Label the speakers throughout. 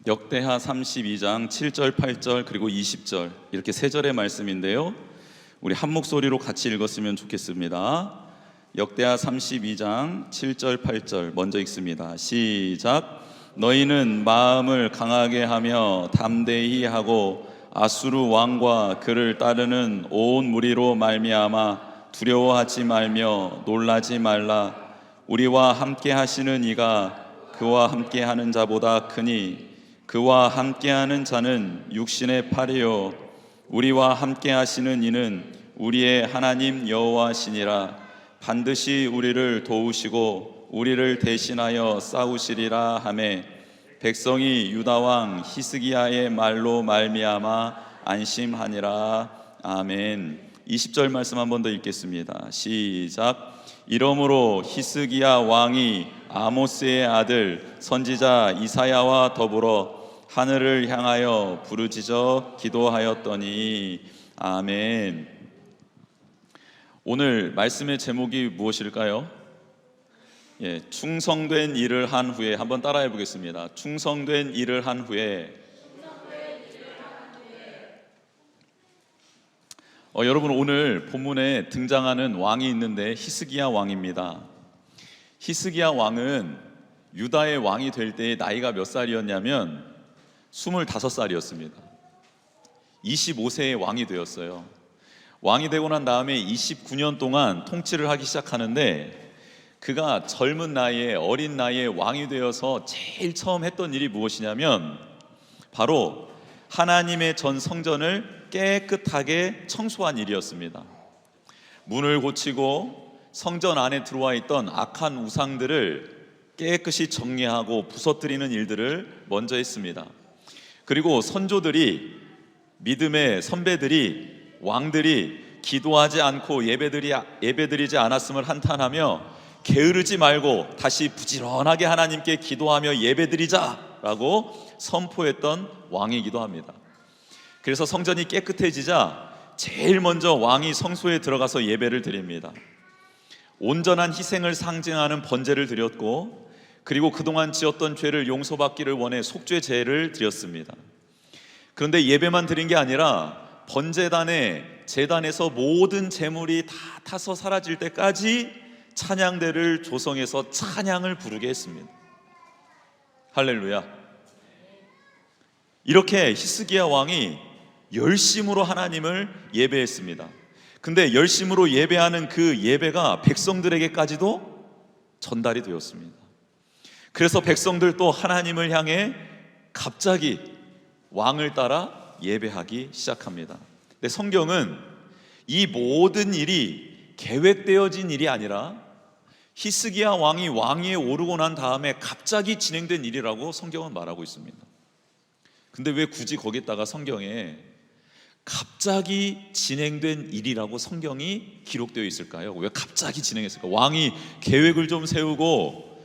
Speaker 1: 역대하 32장 7절, 8절 그리고 20절 이렇게 세 절의 말씀인데요, 우리 한 목소리로 같이 읽었으면 좋겠습니다. 역대하 32장 7절, 8절 먼저 읽습니다. 시작. 너희는 마음을 강하게 하며 담대히 하고 아수르 왕과 그를 따르는 온 무리로 말미암아 두려워하지 말며 놀라지 말라. 우리와 함께 하시는 이가 그와 함께 하는 자보다 크니 그와 함께하는 자는 육신의 팔이요 우리와 함께 하시는 이는 우리의 하나님 여호와시니라. 반드시 우리를 도우시고 우리를 대신하여 싸우시리라 하매 백성이 유다 왕 히스기야의 말로 말미암아 안심하니라. 아멘. 20절 말씀 한 번 더 읽겠습니다. 시작. 이러므로 히스기야 왕이 아모스의 아들 선지자 이사야와 더불어 하늘을 향하여 부르짖어 기도하였더니. 아멘. 오늘 말씀의 제목이 무엇일까요? 충성된 일을 한 후에, 한번 따라해 보겠습니다. 충성된 일을 한 후에. 여러분, 오늘 본문에 등장하는 왕이 있는데 히스기야 왕입니다. 히스기야 왕은 유다의 왕이 될 때의 나이가 몇 살이었냐면 25살이었습니다. 25세의 왕이 되었어요. 왕이 되고 난 다음에 29년 동안 통치를 하기 시작하는데, 그가 젊은 나이에, 어린 나이에 왕이 되어서 제일 처음 했던 일이 무엇이냐면 바로 하나님의 전 성전을 깨끗하게 청소한 일이었습니다. 문을 고치고 성전 안에 들어와 있던 악한 우상들을 깨끗이 정리하고 부서뜨리는 일들을 먼저 했습니다. 그리고 선조들이, 믿음의 선배들이, 왕들이 기도하지 않고 예배드리지 않았음을 한탄하며 게으르지 말고 다시 부지런하게 하나님께 기도하며 예배드리자라고 선포했던 왕이기도 합니다. 그래서 성전이 깨끗해지자 제일 먼저 왕이 성소에 들어가서 예배를 드립니다. 온전한 희생을 상징하는 번제를 드렸고, 그리고 그동안 지었던 죄를 용서받기를 원해 속죄 제를 드렸습니다. 그런데 예배만 드린 게 아니라 제단에서 모든 재물이 다 타서 사라질 때까지 찬양대를 조성해서 찬양을 부르게 했습니다. 할렐루야. 이렇게 히스기야 왕이 열심으로 하나님을 예배했습니다. 근데 열심으로 예배하는 그 예배가 백성들에게까지도 전달이 되었습니다. 그래서 백성들도 하나님을 향해 갑자기 왕을 따라 예배하기 시작합니다. 근데 성경은 이 모든 일이 계획되어진 일이 아니라 히스기야 왕이 왕위에 오르고 난 다음에 갑자기 진행된 일이라고 성경은 말하고 있습니다. 근데 왜 굳이 거기다가 성경에 갑자기 진행된 일이라고 성경이 기록되어 있을까요? 왜 갑자기 진행했을까? 왕이 계획을 좀 세우고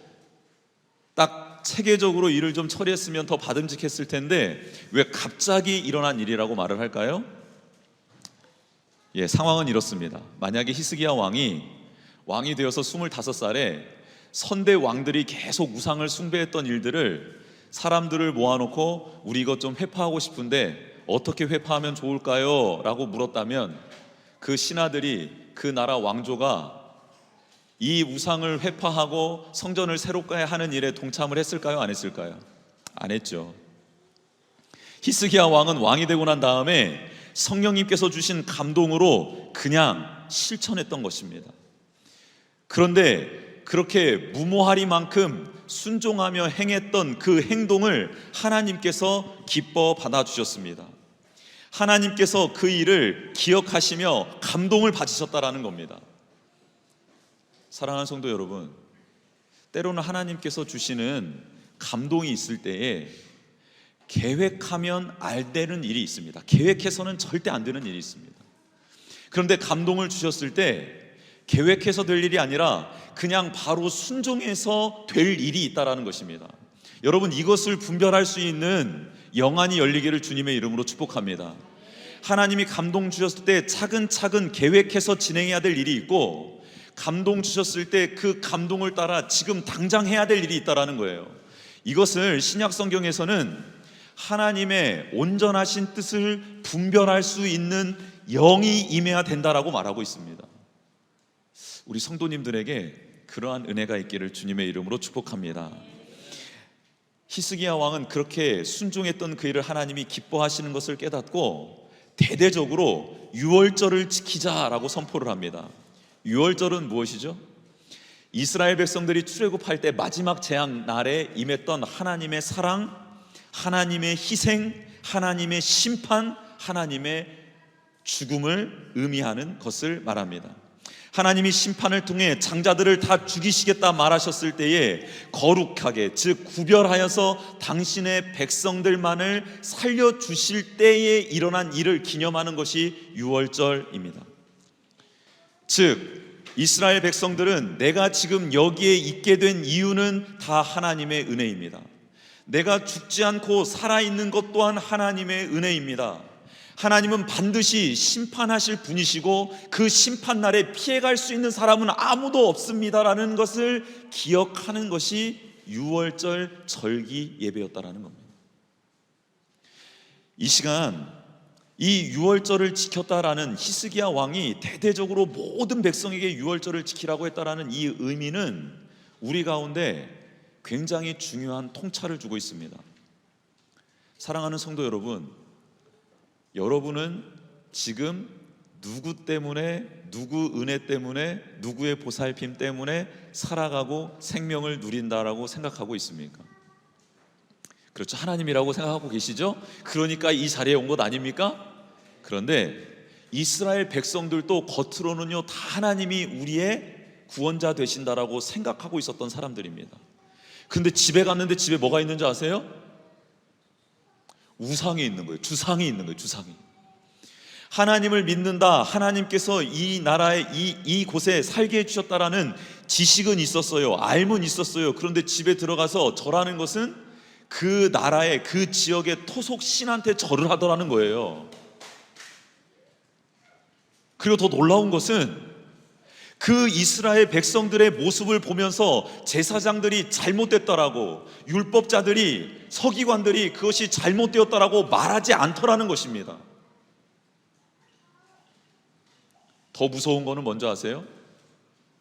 Speaker 1: 딱 체계적으로 일을 좀 처리했으면 더 받음직했을 텐데 왜 갑자기 일어난 일이라고 말을 할까요? 상황은 이렇습니다. 만약에 히스기야 왕이 되어서 25살에 선대 왕들이 계속 우상을 숭배했던 일들을, 사람들을 모아놓고 우리 이것 좀 회파하고 싶은데 어떻게 회파하면 좋을까요? 라고 물었다면 그 신하들이, 그 나라 왕조가 이 우상을 회파하고 성전을 새롭게 하는 일에 동참을 했을까요? 안 했을까요? 안 했죠. 히스기야 왕은 왕이 되고 난 다음에 성령님께서 주신 감동으로 그냥 실천했던 것입니다. 그런데 그렇게 무모하리만큼 순종하며 행했던 그 행동을 하나님께서 기뻐 받아주셨습니다. 하나님께서 그 일을 기억하시며 감동을 받으셨다라는 겁니다. 사랑하는 성도 여러분, 때로는 하나님께서 주시는 감동이 있을 때에 계획하면 안 되는 일이 있습니다. 계획해서는 절대 안 되는 일이 있습니다. 그런데 감동을 주셨을 때 계획해서 될 일이 아니라 그냥 바로 순종해서 될 일이 있다라는 것입니다. 여러분, 이것을 분별할 수 있는 영안이 열리기를 주님의 이름으로 축복합니다. 하나님이 감동 주셨을 때 차근차근 계획해서 진행해야 될 일이 있고, 감동 주셨을 때 그 감동을 따라 지금 당장 해야 될 일이 있다라는 거예요. 이것을 신약 성경에서는 하나님의 온전하신 뜻을 분별할 수 있는 영이 임해야 된다라고 말하고 있습니다. 우리 성도님들에게 그러한 은혜가 있기를 주님의 이름으로 축복합니다. 히스기야 왕은 그렇게 순종했던 그 일을 하나님이 기뻐하시는 것을 깨닫고 대대적으로 유월절을 지키자라고 선포를 합니다. 유월절은 무엇이죠? 이스라엘 백성들이 출애굽할 때 마지막 재앙 날에 임했던 하나님의 사랑, 하나님의 희생, 하나님의 심판, 하나님의 죽음을 의미하는 것을 말합니다. 하나님이 심판을 통해 장자들을 다 죽이시겠다 말하셨을 때에 거룩하게, 즉 구별하여서 당신의 백성들만을 살려주실 때에 일어난 일을 기념하는 것이 유월절입니다. 즉 이스라엘 백성들은 내가 지금 여기에 있게 된 이유는 다 하나님의 은혜입니다. 내가 죽지 않고 살아있는 것 또한 하나님의 은혜입니다. 하나님은 반드시 심판하실 분이시고 그 심판날에 피해갈 수 있는 사람은 아무도 없습니다라는 것을 기억하는 것이 유월절 절기 예배였다라는 겁니다. 이 시간 이 유월절을 지켰다라는 히스기야 왕이 대대적으로 모든 백성에게 유월절을 지키라고 했다라는 이 의미는 우리 가운데 굉장히 중요한 통찰을 주고 있습니다. 사랑하는 성도 여러분, 여러분은 지금 누구 때문에, 누구 은혜 때문에, 누구의 보살핌 때문에 살아가고 생명을 누린다라고 생각하고 있습니까? 그렇죠. 하나님이라고 생각하고 계시죠? 그러니까 이 자리에 온 것 아닙니까? 그런데 이스라엘 백성들도 겉으로는요 다 하나님이 우리의 구원자 되신다라고 생각하고 있었던 사람들입니다. 근데 집에 갔는데 집에 뭐가 있는지 아세요? 우상이 있는 거예요. 주상이 있는 거예요. 주상이. 하나님을 믿는다, 하나님께서 이 나라에 이곳에 살게 해주셨다라는 지식은 있었어요. 알면 있었어요. 그런데 집에 들어가서 절하는 것은 그 나라의 그 지역의 토속 신한테 절을 하더라는 거예요. 그리고 더 놀라운 것은 그 이스라엘 백성들의 모습을 보면서 제사장들이 잘못됐다라고, 율법자들이, 서기관들이 그것이 잘못되었다라고 말하지 않더라는 것입니다. 더 무서운 거는 뭔지 아세요?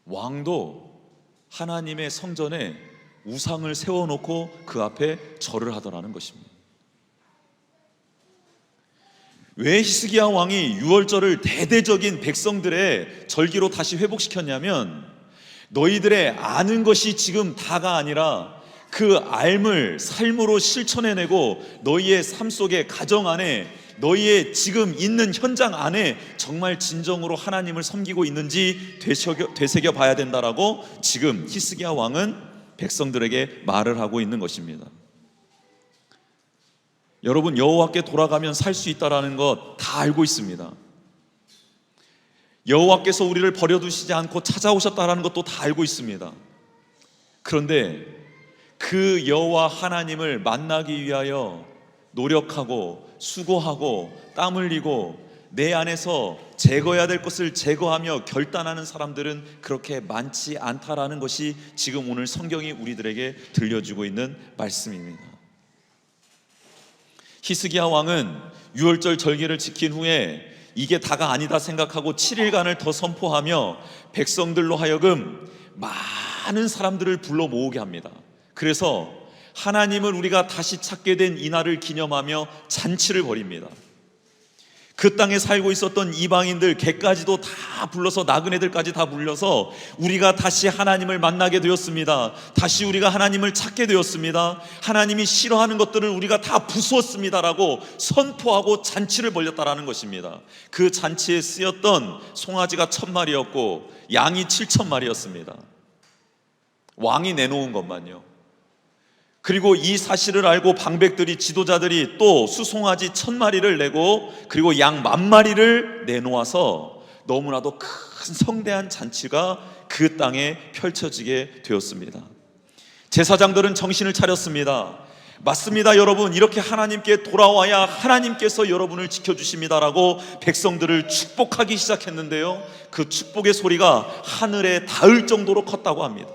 Speaker 1: 왕도 하나님의 성전에 우상을 세워놓고 그 앞에 절을 하더라는 것입니다. 왜 히스기야 왕이 유월절을 대대적인 백성들의 절기로 다시 회복시켰냐면, 너희들의 아는 것이 지금 다가 아니라 그 알을 삶으로 실천해내고 너희의 삶 속에, 가정 안에, 너희의 지금 있는 현장 안에 정말 진정으로 하나님을 섬기고 있는지 되새겨 봐야 된다라고 지금 히스기야 왕은 백성들에게 말을 하고 있는 것입니다. 여러분, 여호와께 돌아가면 살 수 있다라는 것 다 알고 있습니다. 여호와께서 우리를 버려두시지 않고 찾아오셨다라는 것도 다 알고 있습니다. 그런데 그 여호와 하나님을 만나기 위하여 노력하고 수고하고 땀 흘리고 내 안에서 제거해야 될 것을 제거하며 결단하는 사람들은 그렇게 많지 않다라는 것이 지금 오늘 성경이 우리들에게 들려주고 있는 말씀입니다. 히스기야 왕은 유월절 절기를 지킨 후에 이게 다가 아니다 생각하고 7일간을 더 선포하며 백성들로 하여금 많은 사람들을 불러 모으게 합니다. 그래서 하나님을 우리가 다시 찾게 된 이날을 기념하며 잔치를 벌입니다. 그 땅에 살고 있었던 이방인들 개까지도 다 불러서, 나그네들까지 다 불려서 우리가 다시 하나님을 만나게 되었습니다. 다시 우리가 하나님을 찾게 되었습니다. 하나님이 싫어하는 것들을 우리가 다 부수었습니다라고 선포하고 잔치를 벌였다라는 것입니다. 그 잔치에 쓰였던 송아지가 1000마리였고 양이 7000마리였습니다. 왕이 내놓은 것만요. 그리고 이 사실을 알고 방백들이, 지도자들이 또 수송아지 1000마리를 내고 그리고 양 10,000마리를 내놓아서 너무나도 큰 성대한 잔치가 그 땅에 펼쳐지게 되었습니다. 제사장들은 정신을 차렸습니다. 맞습니다, 여러분. 이렇게 하나님께 돌아와야 하나님께서 여러분을 지켜주십니다라고 백성들을 축복하기 시작했는데요, 그 축복의 소리가 하늘에 닿을 정도로 컸다고 합니다.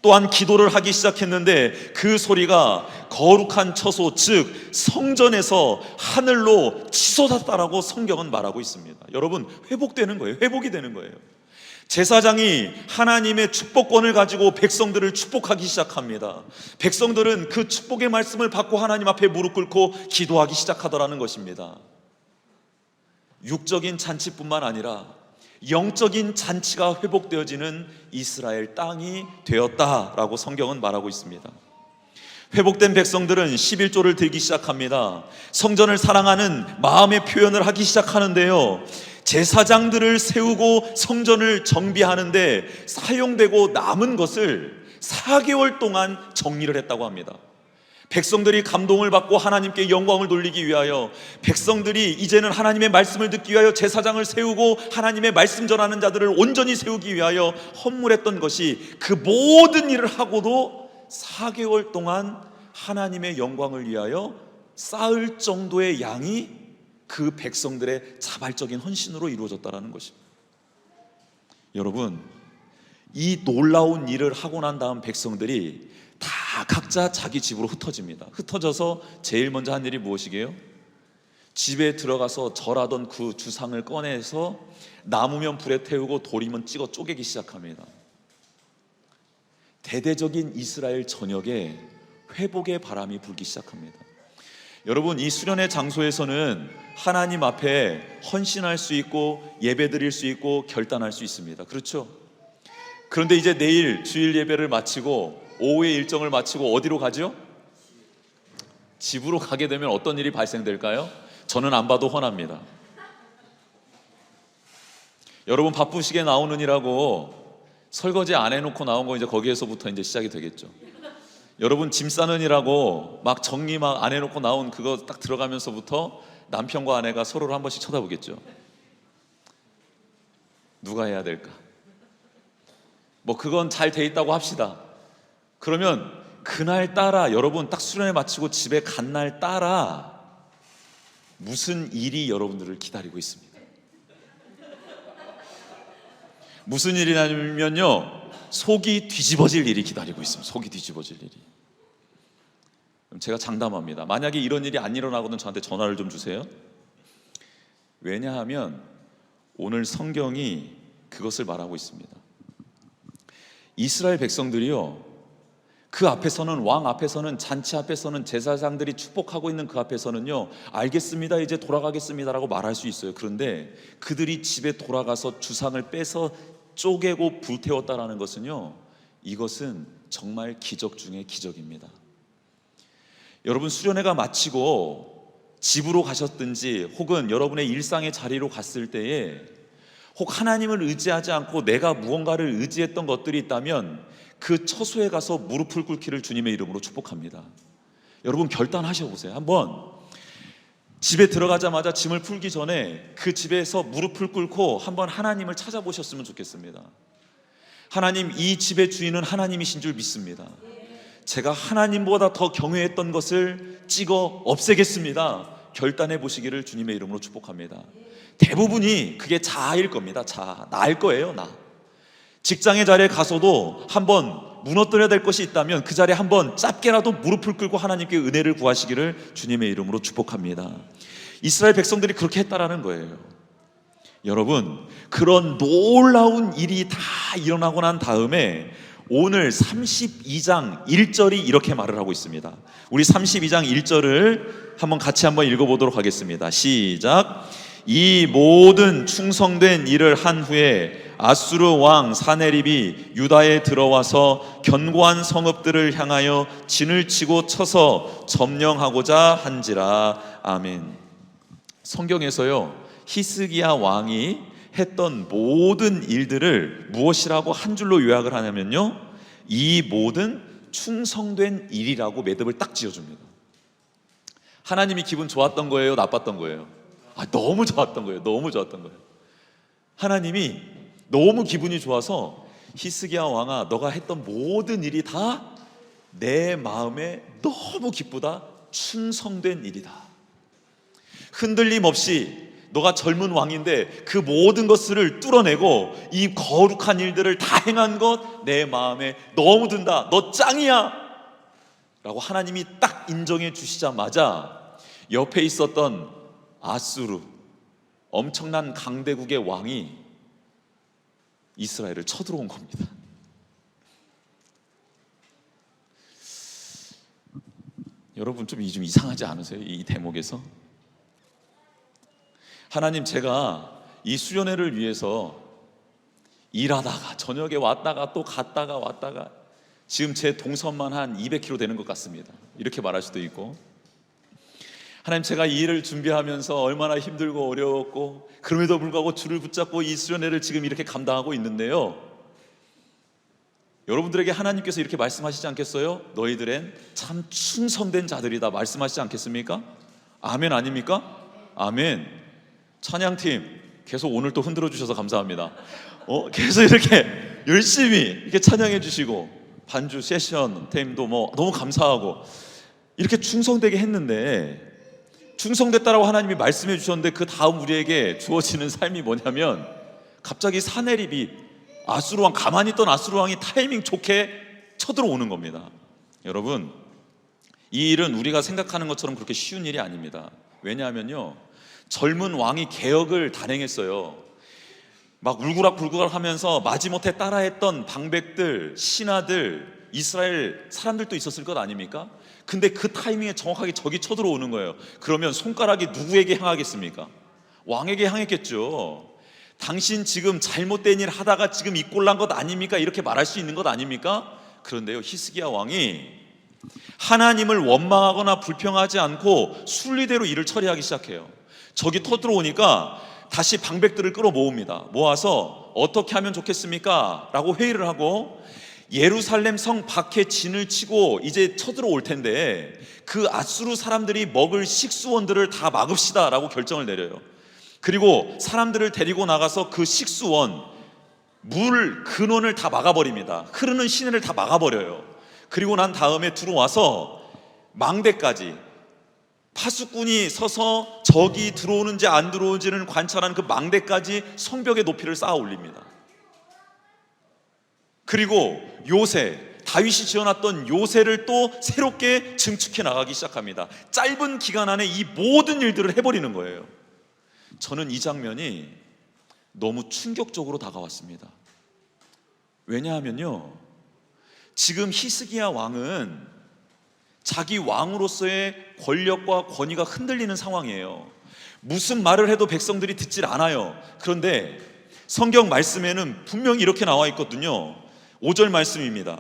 Speaker 1: 또한 기도를 하기 시작했는데 그 소리가 거룩한 처소, 즉 성전에서 하늘로 치솟았다라고 성경은 말하고 있습니다. 여러분, 회복되는 거예요. 회복이 되는 거예요. 제사장이 하나님의 축복권을 가지고 백성들을 축복하기 시작합니다. 백성들은 그 축복의 말씀을 받고 하나님 앞에 무릎 꿇고 기도하기 시작하더라는 것입니다. 육적인 잔치뿐만 아니라 영적인 잔치가 회복되어지는 이스라엘 땅이 되었다라고 성경은 말하고 있습니다. 회복된 백성들은 11조를 드리기 시작합니다. 성전을 사랑하는 마음의 표현을 하기 시작하는데요, 제사장들을 세우고 성전을 정비하는데 사용되고 남은 것을 4개월 동안 정리를 했다고 합니다. 백성들이 감동을 받고 하나님께 영광을 돌리기 위하여, 백성들이 이제는 하나님의 말씀을 듣기 위하여 제사장을 세우고 하나님의 말씀 전하는 자들을 온전히 세우기 위하여 헌물했던 것이, 그 모든 일을 하고도 4개월 동안 하나님의 영광을 위하여 쌓을 정도의 양이 그 백성들의 자발적인 헌신으로 이루어졌다는 것입니다. 여러분, 이 놀라운 일을 하고 난 다음 백성들이 다 각자 자기 집으로 흩어집니다. 흩어져서 제일 먼저 한 일이 무엇이게요? 집에 들어가서 절하던 그 주상을 꺼내서 나무면 불에 태우고 돌이면 찍어 쪼개기 시작합니다. 대대적인 이스라엘 전역에 회복의 바람이 불기 시작합니다. 여러분, 이 수련의 장소에서는 하나님 앞에 헌신할 수 있고 예배드릴 수 있고 결단할 수 있습니다. 그렇죠? 그런데 이제 내일 주일 예배를 마치고 오후의 일정을 마치고 어디로 가죠? 집으로 가게 되면 어떤 일이 발생될까요? 저는 안 봐도 훤합니다. 여러분, 바쁘시게 나오느니라고 설거지 안 해놓고 나온 거 이제 거기에서부터 이제 시작이 되겠죠. 여러분, 짐 싸느니라고 막 정리 막 안 해놓고 나온 그거 딱 들어가면서부터 남편과 아내가 서로를 한 번씩 쳐다보겠죠. 누가 해야 될까? 뭐 그건 잘 돼 있다고 합시다. 그러면 그날따라, 여러분 딱 수련회 마치고 집에 간 날따라 무슨 일이 여러분들을 기다리고 있습니다. 무슨 일이냐면요, 속이 뒤집어질 일이 기다리고 있습니다. 속이 뒤집어질 일이. 그럼 제가 장담합니다. 만약에 이런 일이 안 일어나거든 저한테 전화를 좀 주세요. 왜냐하면 오늘 성경이 그것을 말하고 있습니다. 이스라엘 백성들이요, 그 앞에서는, 왕 앞에서는, 잔치 앞에서는, 제사장들이 축복하고 있는 그 앞에서는요, 알겠습니다, 이제 돌아가겠습니다라고 말할 수 있어요. 그런데 그들이 집에 돌아가서 주상을 빼서 쪼개고 불태웠다라는 것은요, 이것은 정말 기적 중에 기적입니다. 여러분, 수련회가 마치고 집으로 가셨든지 혹은 여러분의 일상의 자리로 갔을 때에 혹 하나님을 의지하지 않고 내가 무언가를 의지했던 것들이 있다면 그 처소에 가서 무릎을 꿇기를 주님의 이름으로 축복합니다. 여러분, 결단하셔 보세요. 한번 집에 들어가자마자 짐을 풀기 전에 그 집에서 무릎을 꿇고 한번 하나님을 찾아보셨으면 좋겠습니다. 하나님, 이 집의 주인은 하나님이신 줄 믿습니다. 제가 하나님보다 더 경외했던 것을 찍어 없애겠습니다. 결단해 보시기를 주님의 이름으로 축복합니다. 대부분이 그게 자아일 겁니다. 자아, 나일 거예요. 나. 직장의 자리에 가서도 한번 무너뜨려야 될 것이 있다면 그 자리에 한번 짧게라도 무릎을 꿇고 하나님께 은혜를 구하시기를 주님의 이름으로 축복합니다. 이스라엘 백성들이 그렇게 했다라는 거예요. 여러분, 그런 놀라운 일이 다 일어나고 난 다음에 오늘 32장 1절이 이렇게 말을 하고 있습니다. 우리 32장 1절을 한번 같이 한번 읽어보도록 하겠습니다. 시작. 이 모든 충성된 일을 한 후에 아수르 왕 사네립이 유다에 들어와서 견고한 성읍들을 향하여 진을 치고 쳐서 점령하고자 한지라. 아멘. 성경에서요, 히스기야 왕이 했던 모든 일들을 무엇이라고 한 줄로 요약을 하냐면요, 이 모든 충성된 일이라고 매듭을 딱 지어줍니다. 하나님이 기분 좋았던 거예요, 나빴던 거예요? 너무 좋았던 거예요. 너무 좋았던 거예요. 하나님이 너무 기분이 좋아서 히스기야 왕아, 너가 했던 모든 일이 다 내 마음에 너무 기쁘다, 충성된 일이다. 흔들림 없이 너가 젊은 왕인데 그 모든 것을 뚫어내고 이 거룩한 일들을 다 행한 것 내 마음에 너무 든다. 너 짱이야 라고 하나님이 딱 인정해 주시자마자 옆에 있었던 아수르, 엄청난 강대국의 왕이 이스라엘을 쳐들어온 겁니다. 여러분 좀 이상하지 않으세요? 이 대목에서 하나님, 제가 이 수련회를 위해서 일하다가 저녁에 왔다가 또 갔다가 왔다가 지금 제 동선만 한 200km 되는 것 같습니다. 이렇게 말할 수도 있고, 하나님, 제가 이 일을 준비하면서 얼마나 힘들고 어려웠고 그럼에도 불구하고 줄을 붙잡고 이 수련회를 지금 이렇게 감당하고 있는데요, 여러분들에게 하나님께서 이렇게 말씀하시지 않겠어요? 너희들은 참 충성된 자들이다 말씀하시지 않겠습니까? 아멘 아닙니까? 아멘. 찬양팀 계속 오늘 또 흔들어 주셔서 감사합니다. 계속 이렇게 열심히 이렇게 찬양해 주시고 반주 세션 팀도 뭐 너무 감사하고 이렇게 충성되게 했는데, 충성됐다라고 하나님이 말씀해 주셨는데 그 다음 우리에게 주어지는 삶이 뭐냐면 갑자기 사내립이 아수르 왕, 가만히 있던 아수르 왕이 타이밍 좋게 쳐들어오는 겁니다. 여러분, 이 일은 우리가 생각하는 것처럼 그렇게 쉬운 일이 아닙니다. 왜냐하면요, 젊은 왕이 개혁을 단행했어요. 막 울그락불그락 하면서 마지못해 따라했던 방백들, 신하들, 이스라엘 사람들도 있었을 것 아닙니까? 근데 그 타이밍에 정확하게 적이 쳐들어오는 거예요. 그러면 손가락이 누구에게 향하겠습니까? 왕에게 향했겠죠. 당신 지금 잘못된 일 하다가 지금 이 꼴 난 것 아닙니까? 이렇게 말할 수 있는 것 아닙니까? 그런데요, 히스기야 왕이 하나님을 원망하거나 불평하지 않고 순리대로 일을 처리하기 시작해요. 적이 터들어오니까 다시 방백들을 끌어모읍니다. 모아서 어떻게 하면 좋겠습니까? 라고 회의를 하고 예루살렘 성 밖에 진을 치고 이제 쳐들어올 텐데 그 아수르 사람들이 먹을 식수원들을 다 막읍시다 라고 결정을 내려요. 그리고 사람들을 데리고 나가서 그 식수원, 물 근원을 다 막아버립니다. 흐르는 시내를 다 막아버려요. 그리고 난 다음에 들어와서 망대까지, 파수꾼이 서서 적이 들어오는지 안 들어오는지를 관찰하는 그 망대까지 성벽의 높이를 쌓아 올립니다. 그리고 요새, 다윗이 지어놨던 요새를 또 새롭게 증축해 나가기 시작합니다. 짧은 기간 안에 이 모든 일들을 해버리는 거예요. 저는 이 장면이 너무 충격적으로 다가왔습니다. 왜냐하면요, 지금 히스기야 왕은 자기 왕으로서의 권력과 권위가 흔들리는 상황이에요. 무슨 말을 해도 백성들이 듣질 않아요. 그런데 성경 말씀에는 분명히 이렇게 나와 있거든요. 5절 말씀입니다.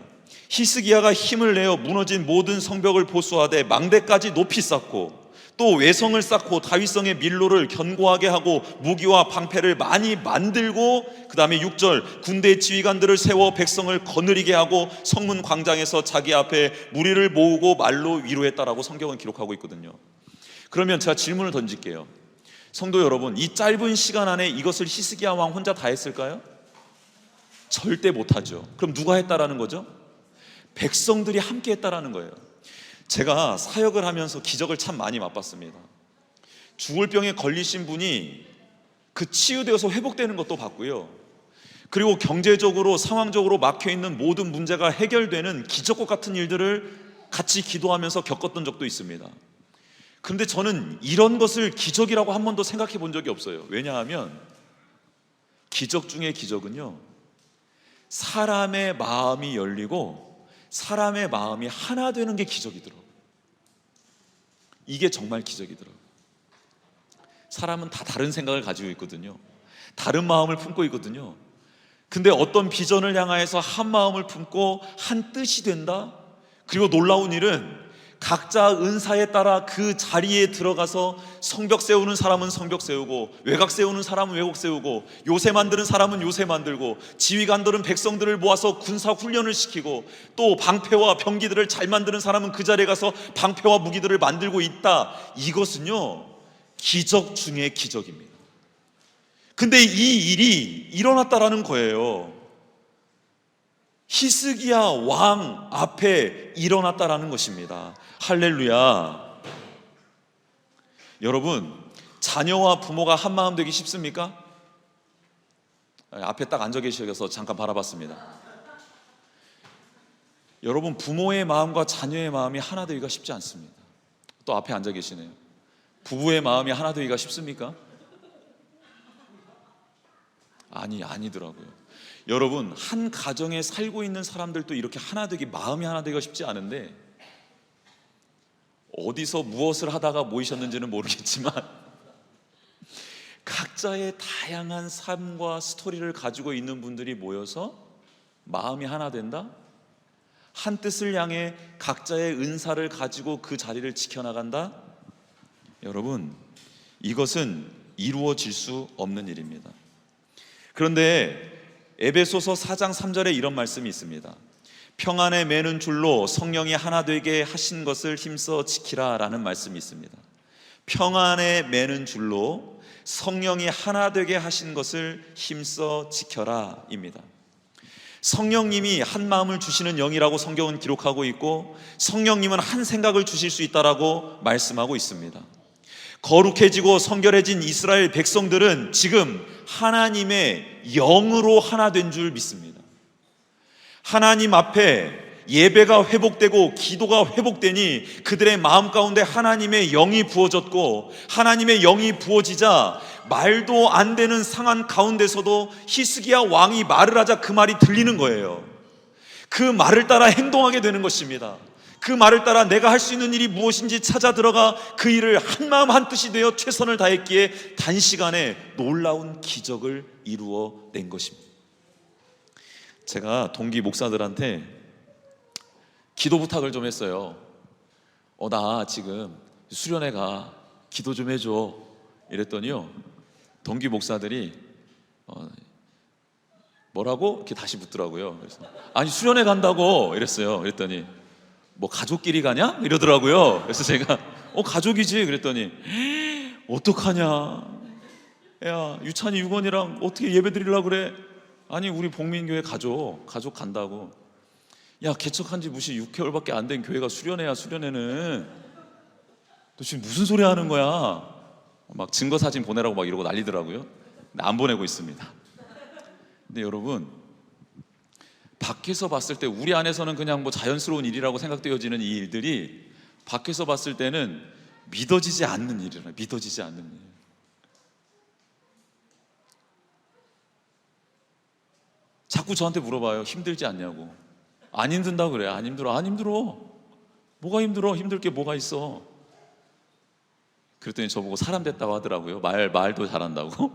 Speaker 1: 히스기야가 힘을 내어 무너진 모든 성벽을 보수하되 망대까지 높이 쌓고 또 외성을 쌓고 다윗성의 밀로를 견고하게 하고 무기와 방패를 많이 만들고, 그 다음에 6절 군대 지휘관들을 세워 백성을 거느리게 하고 성문 광장에서 자기 앞에 무리를 모으고 말로 위로했다라고 성경은 기록하고 있거든요. 그러면 제가 질문을 던질게요. 성도 여러분, 이 짧은 시간 안에 이것을 히스기야 왕 혼자 다 했을까요? 절대 못하죠. 그럼 누가 했다라는 거죠? 백성들이 함께 했다라는 거예요. 제가 사역을 하면서 기적을 참 많이 맛봤습니다. 죽을 병에 걸리신 분이 그 치유되어서 회복되는 것도 봤고요. 그리고 경제적으로, 상황적으로 막혀있는 모든 문제가 해결되는 기적과 같은 일들을 같이 기도하면서 겪었던 적도 있습니다. 그런데 저는 이런 것을 기적이라고 한 번도 생각해 본 적이 없어요. 왜냐하면 기적 중에 기적은요, 사람의 마음이 열리고 사람의 마음이 하나 되는 게 기적이더라고요. 이게 정말 기적이더라고요. 사람은 다 다른 생각을 가지고 있거든요. 다른 마음을 품고 있거든요. 근데 어떤 비전을 향하여서 한 마음을 품고 한 뜻이 된다? 그리고 놀라운 일은 각자 은사에 따라 그 자리에 들어가서 성벽 세우는 사람은 성벽 세우고, 외곽 세우는 사람은 외곽 세우고, 요새 만드는 사람은 요새 만들고, 지휘관들은 백성들을 모아서 군사 훈련을 시키고, 또 방패와 병기들을 잘 만드는 사람은 그 자리에 가서 방패와 무기들을 만들고 있다. 이것은요, 기적 중에 기적입니다. 근데 이 일이 일어났다라는 거예요. 히스기야 왕 앞에 일어났다라는 것입니다. 할렐루야. 여러분, 자녀와 부모가 한 마음 되기 쉽습니까? 앞에 딱 앉아 계셔서 잠깐 바라봤습니다. 여러분, 부모의 마음과 자녀의 마음이 하나 되기가 쉽지 않습니다. 또 앞에 앉아 계시네요. 부부의 마음이 하나 되기가 쉽습니까? 아니더라고요. 여러분, 한 가정에 살고 있는 사람들도 이렇게 하나 되기, 마음이 하나 되기가 쉽지 않은데, 어디서 무엇을 하다가 모이셨는지는 모르겠지만 각자의 다양한 삶과 스토리를 가지고 있는 분들이 모여서 마음이 하나 된다? 한 뜻을 향해 각자의 은사를 가지고 그 자리를 지켜나간다? 여러분, 이것은 이루어질 수 없는 일입니다. 그런데 에베소서 4장 3절에 이런 말씀이 있습니다. 평안에 매는 줄로 성령이 하나 되게 하신 것을 힘써 지키라 라는 말씀이 있습니다. 평안에 매는 줄로 성령이 하나 되게 하신 것을 힘써 지켜라 입니다. 성령님이 한 마음을 주시는 영이라고 성경은 기록하고 있고, 성령님은 한 생각을 주실 수 있다라고 말씀하고 있습니다. 거룩해지고 성결해진 이스라엘 백성들은 지금 하나님의 영으로 하나 된 줄 믿습니다. 하나님 앞에 예배가 회복되고 기도가 회복되니 그들의 마음 가운데 하나님의 영이 부어졌고, 하나님의 영이 부어지자 말도 안 되는 상황 가운데서도 히스기야 왕이 말을 하자 그 말이 들리는 거예요. 그 말을 따라 행동하게 되는 것입니다. 그 말을 따라 내가 할 수 있는 일이 무엇인지 찾아 들어가 그 일을 한마음 한뜻이 되어 최선을 다했기에 단시간에 놀라운 기적을 이루어낸 것입니다. 제가 동기 목사들한테 기도 부탁을 좀 했어요. 나 지금 수련회 가, 기도 좀 해줘 이랬더니요, 동기 목사들이 뭐라고? 이렇게 다시 묻더라고요. 그래서 아니 수련회 간다고 이랬어요. 그랬더니 뭐 가족끼리 가냐? 이러더라고요. 그래서 제가 가족이지 그랬더니 어떡하냐, 야 유찬이 유건이랑 어떻게 예배 드리려고 그래? 아니 우리 복민교회 가족 간다고. 야 개척한 지 무시 6개월밖에 안 된 교회가 수련회야. 수련회는 너 지금 무슨 소리 하는 거야? 막 증거 사진 보내라고 막 이러고 난리더라고요. 근데 안 보내고 있습니다. 근데 여러분, 밖에서 봤을 때 우리 안에서는 그냥 뭐 자연스러운 일이라고 생각되어지는 이 일들이 밖에서 봤을 때는 믿어지지 않는 일이라. 믿어지지 않는 일. 자꾸 저한테 물어봐요. 힘들지 않냐고. 안 힘든다고 그래. 안 힘들어. 안 힘들어. 뭐가 힘들어? 힘들 게 뭐가 있어? 그랬더니 저보고 사람 됐다고 하더라고요. 말도 잘한다고.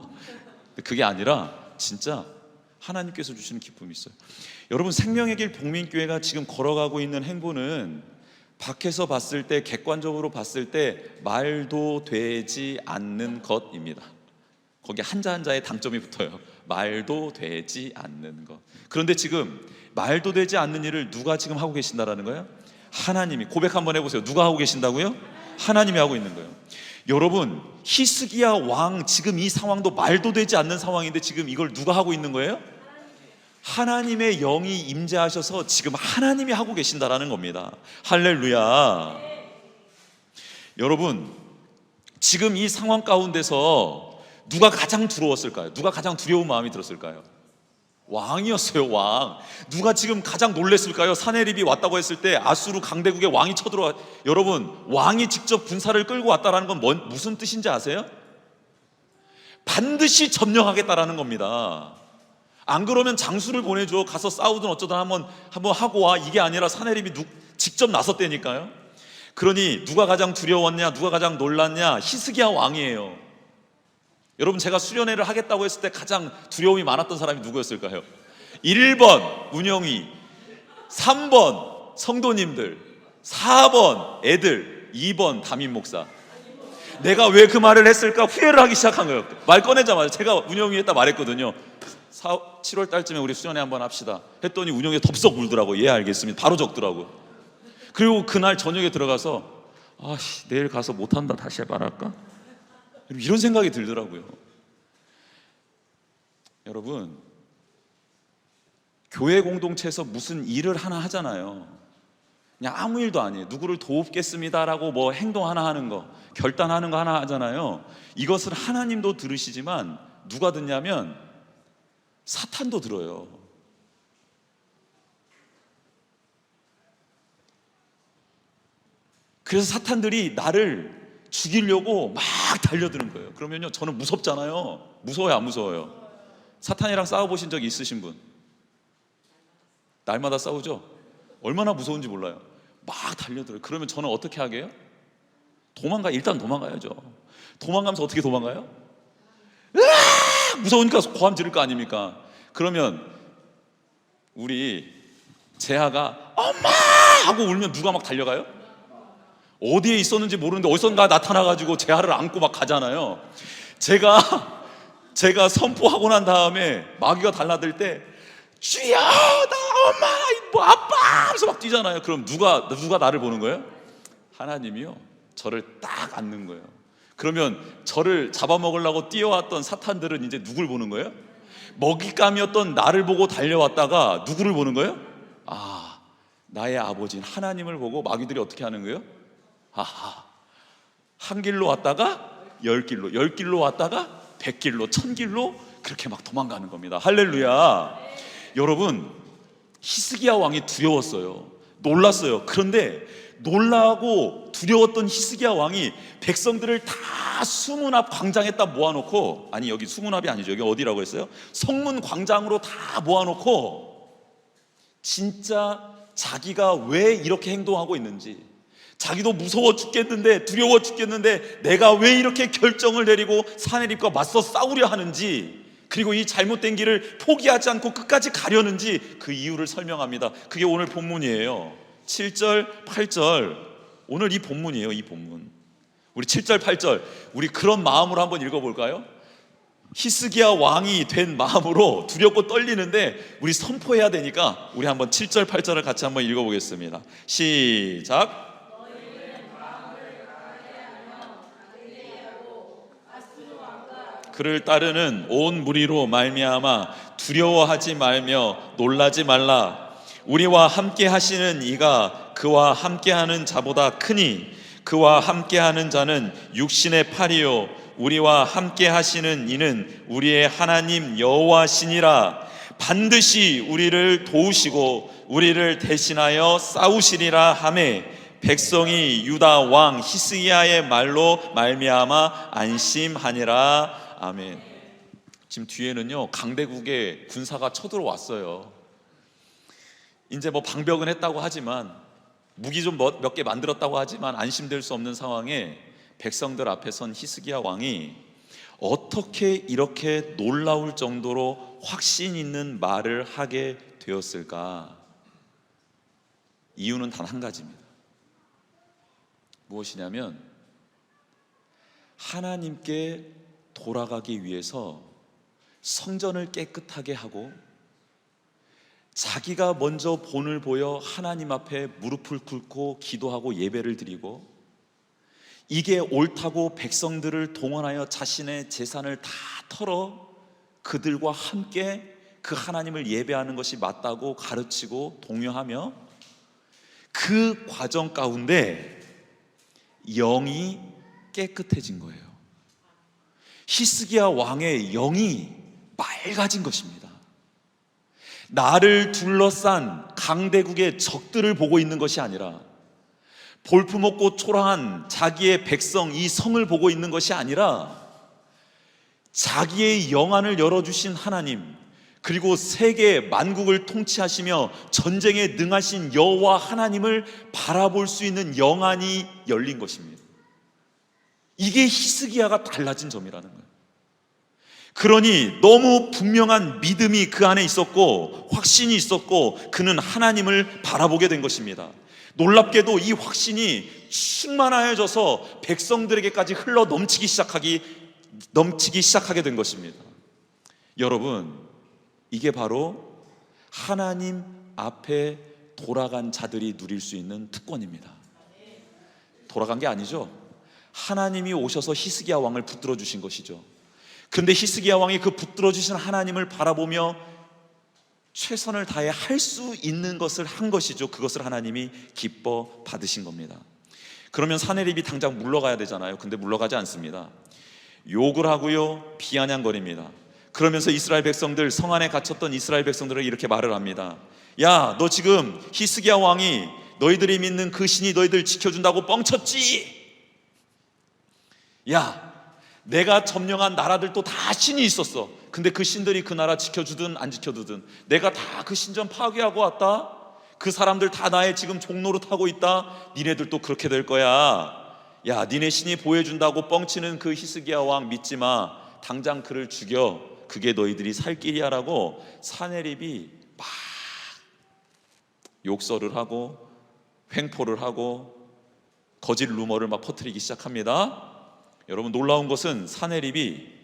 Speaker 1: 그게 아니라 진짜 하나님께서 주시는 기쁨이 있어요. 여러분, 생명의 길 복민교회가 지금 걸어가고 있는 행보는 밖에서 봤을 때, 객관적으로 봤을 때 말도 되지 않는 것입니다. 거기에 한자 한자에 당점이 붙어요. 말도 되지 않는 것. 그런데 지금 말도 되지 않는 일을 누가 지금 하고 계신다라는 거예요? 하나님이. 고백 한번 해보세요. 누가 하고 계신다고요? 하나님이 하고 있는 거예요. 여러분, 히스기야 왕 지금 이 상황도 말도 되지 않는 상황인데 지금 이걸 누가 하고 있는 거예요? 하나님의 영이 임재하셔서 지금 하나님이 하고 계신다라는 겁니다. 할렐루야. 여러분, 지금 이 상황 가운데서 누가 가장 두려웠을까요? 누가 가장 두려운 마음이 들었을까요? 왕이었어요. 왕. 누가 지금 가장 놀랬을까요? 사네립이 왔다고 했을 때 아수르 강대국의 왕이 쳐들어와. 여러분, 왕이 직접 군사를 끌고 왔다라는 건 무슨 뜻인지 아세요? 반드시 점령하겠다라는 겁니다. 안 그러면 장수를 보내줘. 가서 싸우든 어쩌든 한번 하고 와. 이게 아니라 사네립이 직접 나섰다니까요. 그러니 누가 가장 두려웠냐, 누가 가장 놀랐냐? 히스기야 왕이에요. 여러분, 제가 수련회를 하겠다고 했을 때 가장 두려움이 많았던 사람이 누구였을까요? 1번 운영이, 3번 성도님들, 4번 애들, 2번 담임 목사. 내가 왜 그 말을 했을까 후회를 하기 시작한 거예요. 말 꺼내자마자 제가 운영이 했다 말했거든요. 7월 달쯤에 우리 수련회 한번 합시다 했더니 운영이 덥석 울더라고요. 예 알겠습니다. 바로 적더라고요. 그리고 그날 저녁에 들어가서 내일 가서 못한다 다시 말할까? 이런 생각이 들더라고요. 여러분, 교회 공동체에서 무슨 일을 하나 하잖아요. 그냥 아무 일도 아니에요. 누구를 돕겠습니다라고 뭐 행동 하나 하는 거, 결단하는 거 하나 하잖아요. 이것을 하나님도 들으시지만 누가 듣냐면 사탄도 들어요. 그래서 사탄들이 나를 죽이려고 막 달려드는 거예요. 그러면요, 저는 무섭잖아요. 무서워요, 안 무서워요? 사탄이랑 싸워보신 적이 있으신 분? 날마다 싸우죠? 얼마나 무서운지 몰라요. 막 달려들어요. 그러면 저는 어떻게 하게요? 일단 도망가야죠. 도망가면서 어떻게 도망가요? 으아! 무서우니까 고함 지를 거 아닙니까? 그러면 우리 재하가 엄마! 하고 울면 누가 막 달려가요? 어디에 있었는지 모르는데 어디선가 나타나가지고 재하를 안고 막 가잖아요. 제가 선포하고 난 다음에 마귀가 달라들 때 주여, 나 엄마, 뭐 아빠 하면서 막 뛰잖아요. 그럼 누가 나를 보는 거예요? 하나님이요, 저를 딱 안는 거예요. 그러면 저를 잡아먹으려고 뛰어왔던 사탄들은 이제 누굴 보는 거예요? 먹잇감이었던 나를 보고 달려왔다가 누구를 보는 거예요? 아, 나의 아버지인 하나님을 보고 마귀들이 어떻게 하는 거예요? 아하, 한 길로 왔다가 10길로, 10길로 왔다가 100길로, 1000길로 그렇게 막 도망가는 겁니다. 할렐루야. 여러분, 히스기야 왕이 두려웠어요. 놀랐어요. 그런데 놀라고 두려웠던 히스기야 왕이 백성들을 다 수문 앞 광장에 딱 모아놓고, 아니 여기 수문 앞이 아니죠, 여기 어디라고 했어요? 성문 광장으로 다 모아놓고 진짜 자기가 왜 이렇게 행동하고 있는지, 자기도 무서워 죽겠는데, 두려워 죽겠는데 내가 왜 이렇게 결정을 내리고 사내립과 맞서 싸우려 하는지, 그리고 이 잘못된 길을 포기하지 않고 끝까지 가려는지 그 이유를 설명합니다. 그게 오늘 본문이에요. 7절, 8절. 오늘 이 본문이에요. 이 본문. 우리 7절, 8절 우리 그런 마음으로 한번 읽어볼까요? 히스기야 왕이 된 마음으로 두렵고 떨리는데 우리 선포해야 되니까 우리 한번 7절, 8절을 같이 한번 읽어보겠습니다. 시작. 그를 따르는 온 무리로 말미암아 두려워하지 말며 놀라지 말라. 우리와 함께 하시는 이가 그와 함께하는 자보다 크니 그와 함께하는 자는 육신의 팔이요 우리와 함께 하시는 이는 우리의 하나님 여호와시니라. 반드시 우리를 도우시고 우리를 대신하여 싸우시리라 하매 백성이 유다 왕 히스기야의 말로 말미암아 안심하니라. 아멘. 지금 뒤에는요, 강대국의 군사가 쳐들어왔어요. 이제 뭐 방벽은 했다고 하지만, 무기 좀 몇 개 만들었다고 하지만 안심될 수 없는 상황에 백성들 앞에 선 히스기야 왕이 어떻게 이렇게 놀라울 정도로 확신 있는 말을 하게 되었을까? 이유는 단 한 가지입니다. 무엇이냐면 하나님께 돌아가기 위해서 성전을 깨끗하게 하고 자기가 먼저 본을 보여 하나님 앞에 무릎을 꿇고 기도하고 예배를 드리고, 이게 옳다고 백성들을 동원하여 자신의 재산을 다 털어 그들과 함께 그 하나님을 예배하는 것이 맞다고 가르치고 독려하며, 그 과정 가운데 영이 깨끗해진 거예요. 히스기야 왕의 영이 맑아진 것입니다. 나를 둘러싼 강대국의 적들을 보고 있는 것이 아니라, 볼품없고 초라한 자기의 백성 이 성을 보고 있는 것이 아니라, 자기의 영안을 열어주신 하나님, 그리고 세계 만국을 통치하시며 전쟁에 능하신 여호와 하나님을 바라볼 수 있는 영안이 열린 것입니다. 이게 히스기야가 달라진 점이라는 거예요. 그러니 너무 분명한 믿음이 그 안에 있었고 확신이 있었고 그는 하나님을 바라보게 된 것입니다. 놀랍게도 이 확신이 충만하여져서 백성들에게까지 흘러 넘치기 시작하게 된 것입니다. 여러분, 이게 바로 하나님 앞에 돌아간 자들이 누릴 수 있는 특권입니다. 돌아간 게 아니죠. 하나님이 오셔서 히스기야 왕을 붙들어 주신 것이죠. 그런데 히스기야 왕이 그 붙들어 주신 하나님을 바라보며 최선을 다해 할 수 있는 것을 한 것이죠. 그것을 하나님이 기뻐 받으신 겁니다. 그러면 사내립이 당장 물러가야 되잖아요. 근데 물러가지 않습니다. 욕을 하고요, 비아냥거립니다. 그러면서 이스라엘 백성들, 성 안에 갇혔던 이스라엘 백성들에게 이렇게 말을 합니다. 야, 너 지금 히스기야 왕이 너희들이 믿는 그 신이 너희들 지켜준다고 뻥쳤지? 야, 내가 점령한 나라들도 다 신이 있었어. 근데 그 신들이 그 나라 지켜주든 안 지켜주든 내가 다 그 신전 파괴하고 왔다. 그 사람들 다 나의 지금 종노릇하고 있다. 니네들도 그렇게 될 거야. 야, 니네 신이 보여준다고 뻥치는 그 히스기야 왕 믿지 마. 당장 그를 죽여. 그게 너희들이 살 길이야라고 사내립이 막 욕설을 하고 횡포를 하고 거짓 루머를 막 퍼뜨리기 시작합니다. 여러분, 놀라운 것은 사내립이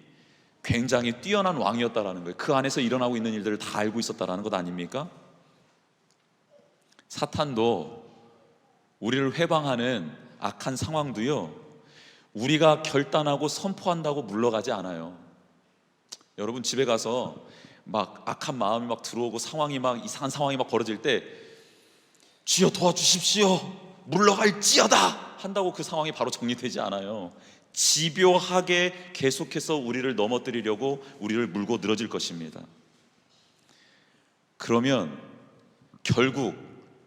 Speaker 1: 굉장히 뛰어난 왕이었다라는 거예요. 그 안에서 일어나고 있는 일들을 다 알고 있었다라는 것 아닙니까? 사탄도 우리를 회방하는 악한 상황도요, 우리가 결단하고 선포한다고 물러가지 않아요. 여러분, 집에 가서 막 악한 마음이 막 들어오고 상황이 막 이상한 상황이 막 벌어질 때 주여 도와주십시오, 물러갈지어다 한다고 그 상황이 바로 정리되지 않아요. 집요하게 계속해서 우리를 넘어뜨리려고 우리를 물고 늘어질 것입니다. 그러면 결국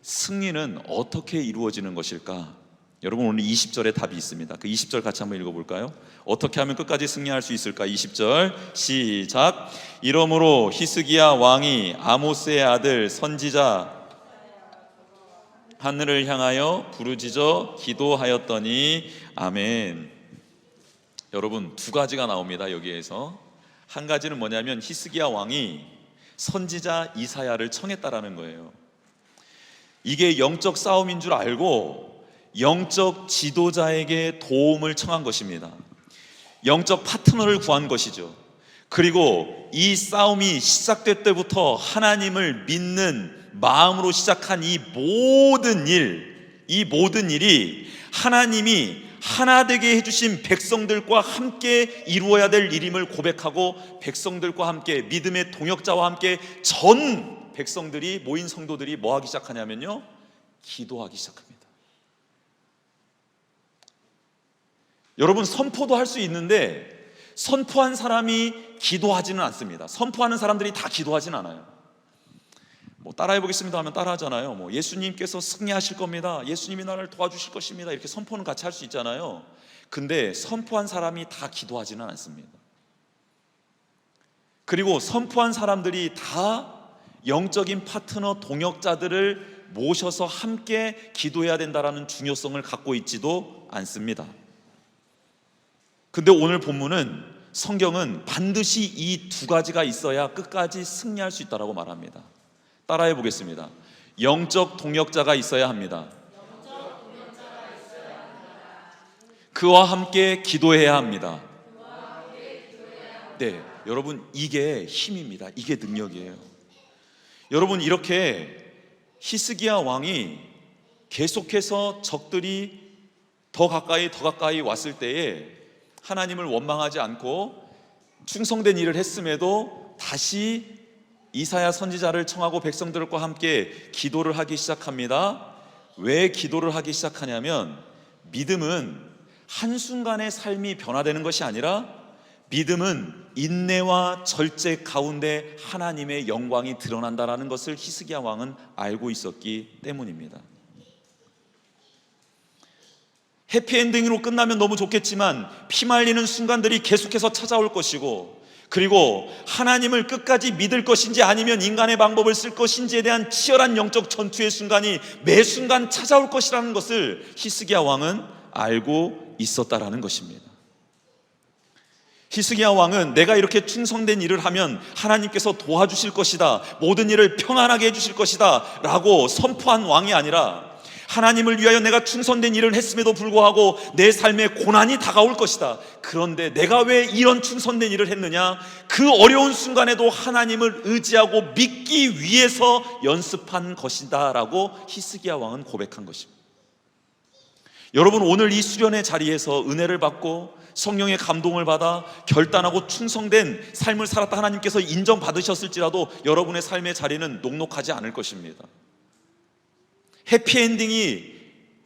Speaker 1: 승리는 어떻게 이루어지는 것일까? 여러분, 오늘 20절에 답이 있습니다. 그 20절 같이 한번 읽어볼까요? 어떻게 하면 끝까지 승리할 수 있을까? 20절 시작. 이러므로 히스기야 왕이 아모스의 아들 선지자 하늘을 향하여 부르짖어 기도하였더니 아멘. 여러분, 두 가지가 나옵니다. 여기에서 한 가지는 뭐냐면 히스기야 왕이 선지자 이사야를 청했다라는 거예요. 이게 영적 싸움인 줄 알고 영적 지도자에게 도움을 청한 것입니다. 영적 파트너를 구한 것이죠. 그리고 이 싸움이 시작될 때부터 하나님을 믿는 마음으로 시작한 이 모든 일이 하나님이 하나 되게 해주신 백성들과 함께 이루어야 될 일임을 고백하고 백성들과 함께 믿음의 동역자와 함께 전 백성들이 모인 성도들이 뭐 하기 시작하냐면요, 기도하기 시작합니다. 여러분, 선포도 할 수 있는데 선포한 사람이 기도하지는 않습니다. 선포하는 사람들이 다 기도하지는 않아요. 뭐 따라해 보겠습니다 하면 따라하잖아요. 뭐 예수님께서 승리하실 겁니다, 예수님이 나를 도와주실 것입니다, 이렇게 선포는 같이 할 수 있잖아요. 근데 선포한 사람이 다 기도하지는 않습니다. 그리고 선포한 사람들이 다 영적인 파트너 동역자들을 모셔서 함께 기도해야 된다라는 중요성을 갖고 있지도 않습니다. 근데 오늘 본문은, 성경은 반드시 이 두 가지가 있어야 끝까지 승리할 수 있다고 말합니다. 따라해 보겠습니다. 영적 동역자가 있어야 합니다. 그와 함께 기도해야 합니다. 네, 여러분, 이게 힘입니다. 이게 능력이에요. 여러분, 이렇게 히스기야 왕이 계속해서 적들이 더 가까이 왔을 때에 하나님을 원망하지 않고 충성된 일을 했음에도 다시 이사야 선지자를 청하고 백성들과 함께 기도를 하기 시작합니다. 왜 기도를 하기 시작하냐면, 믿음은 한순간에 삶이 변화되는 것이 아니라 믿음은 인내와 절제 가운데 하나님의 영광이 드러난다라는 것을 히스기야 왕은 알고 있었기 때문입니다. 해피엔딩으로 끝나면 너무 좋겠지만 피말리는 순간들이 계속해서 찾아올 것이고, 그리고 하나님을 끝까지 믿을 것인지 아니면 인간의 방법을 쓸 것인지에 대한 치열한 영적 전투의 순간이 매 순간 찾아올 것이라는 것을 히스기야 왕은 알고 있었다라는 것입니다. 히스기야 왕은 내가 이렇게 충성된 일을 하면 하나님께서 도와주실 것이다, 모든 일을 평안하게 해주실 것이다 라고 선포한 왕이 아니라, 하나님을 위하여 내가 충성된 일을 했음에도 불구하고 내 삶에 고난이 다가올 것이다, 그런데 내가 왜 이런 충성된 일을 했느냐, 그 어려운 순간에도 하나님을 의지하고 믿기 위해서 연습한 것이다 라고 히스기야 왕은 고백한 것입니다. 여러분, 오늘 이 수련의 자리에서 은혜를 받고 성령의 감동을 받아 결단하고 충성된 삶을 살았다 하나님께서 인정받으셨을지라도 여러분의 삶의 자리는 녹록하지 않을 것입니다. 해피엔딩이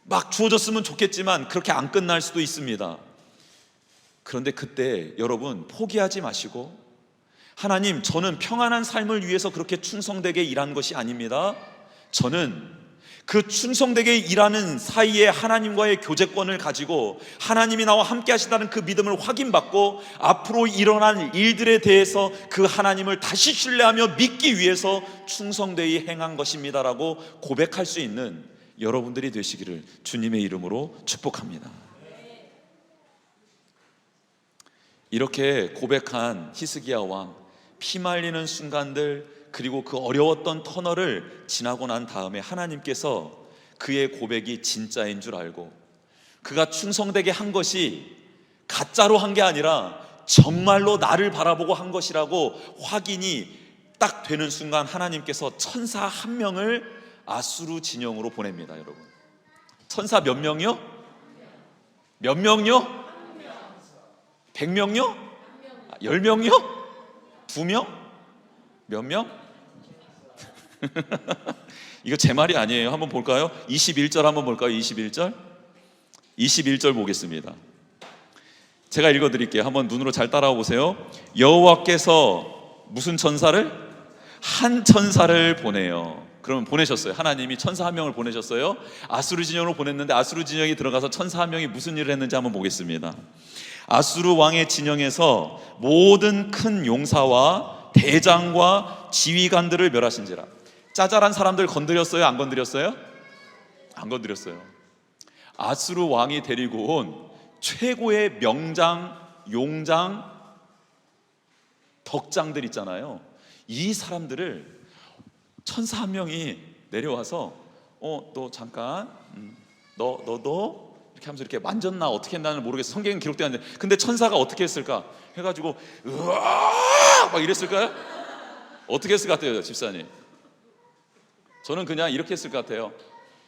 Speaker 1: 막 주어졌으면 좋겠지만 그렇게 안 끝날 수도 있습니다. 그런데 그때 여러분 포기하지 마시고, 하나님, 저는 평안한 삶을 위해서 그렇게 충성되게 일한 것이 아닙니다. 저는 그 충성되게 일하는 사이에 하나님과의 교제권을 가지고 하나님이 나와 함께 하신다는 그 믿음을 확인받고 앞으로 일어날 일들에 대해서 그 하나님을 다시 신뢰하며 믿기 위해서 충성되이 행한 것입니다라고 고백할 수 있는 여러분들이 되시기를 주님의 이름으로 축복합니다. 이렇게 고백한 히스기야 왕, 피말리는 순간들, 그리고 그 어려웠던 터널을 지나고 난 다음에 하나님께서 그의 고백이 진짜인 줄 알고, 그가 충성되게 한 것이 가짜로 한 게 아니라 정말로 나를 바라보고 한 것이라고 확인이 딱 되는 순간 하나님께서 천사 한 명을 아수르 진영으로 보냅니다. 여러분, 천사 몇 명이요? 몇 명요? 100명요? 10명요? 2명? 몇 명? 이거 제 말이 아니에요. 한번 볼까요? 21절 한번 볼까요? 21절 보겠습니다. 제가 읽어드릴게요. 한번 눈으로 잘 따라와 보세요. 여호와께서 무슨 천사를? 한 천사를 보내요. 그러면 보내셨어요. 하나님이 천사 한 명을 보내셨어요. 아수르 진영으로 보냈는데 아수르 진영에 들어가서 천사 한 명이 무슨 일을 했는지 한번 보겠습니다. 아수르 왕의 진영에서 모든 큰 용사와 대장과 지휘관들을 멸하신지라. 짜잘한 사람들 건드렸어요? 안 건드렸어요? 안 건드렸어요. 아수르 왕이 데리고 온 최고의 명장, 용장, 덕장들 있잖아요. 이 사람들을 천사 한 명이 내려와서 너 잠깐 너도 이렇게 하면서 이렇게 만졌나 어떻게 했나는 모르겠어. 성경엔 기록되어 있는데, 근데 천사가 어떻게 했을까 해가지고 으아 막 이랬을까요? 어떻게 했을 것 같아요, 집사님? 저는 그냥 이렇게 했을 것 같아요.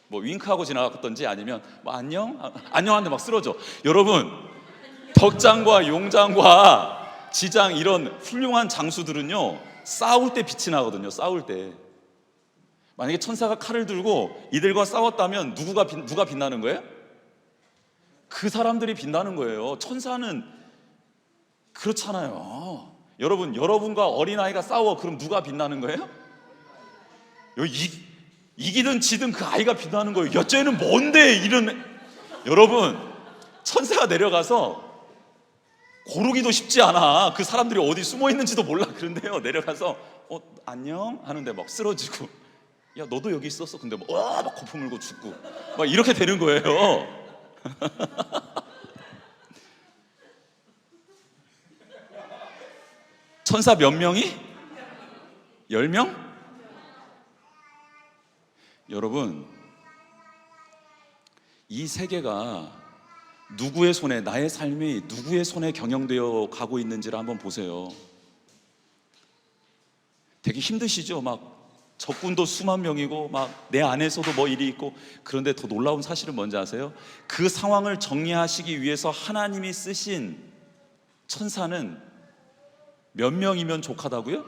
Speaker 1: 뭐 윙크하고 지나갔던지 아니면 뭐 안녕 하는데 막 쓰러져. 여러분, 덕장과 용장과 지장, 이런 훌륭한 장수들은요 싸울 때 빛이 나거든요. 싸울 때 만약에 천사가 칼을 들고 이들과 싸웠다면 누가 빛나는 거예요? 그 사람들이 빛나는 거예요. 천사는 그렇잖아요. 여러분, 여러분과 어린아이가 싸워. 그럼 누가 빛나는 거예요? 이기든 지든 그 아이가 빛나는 거예요. 야, 쟤는 뭔데 이런. 여러분, 천사가 내려가서 고르기도 쉽지 않아. 그 사람들이 어디 숨어 있는지도 몰라. 그런데요, 내려가서 안녕 하는데 막 쓰러지고, 야 너도 여기 있었어? 근데 막 거품 물고 죽고 막 이렇게 되는 거예요. 천사 몇 명이? 10명? 여러분, 이 세계가 누구의 손에, 나의 삶이 누구의 손에 경영되어 가고 있는지를 한번 보세요. 되게 힘드시죠? 막 적군도 수만 명이고 막 내 안에서도 뭐 일이 있고. 그런데 더 놀라운 사실은 뭔지 아세요? 그 상황을 정리하시기 위해서 하나님이 쓰신 천사는 몇 명이면 족하다고요?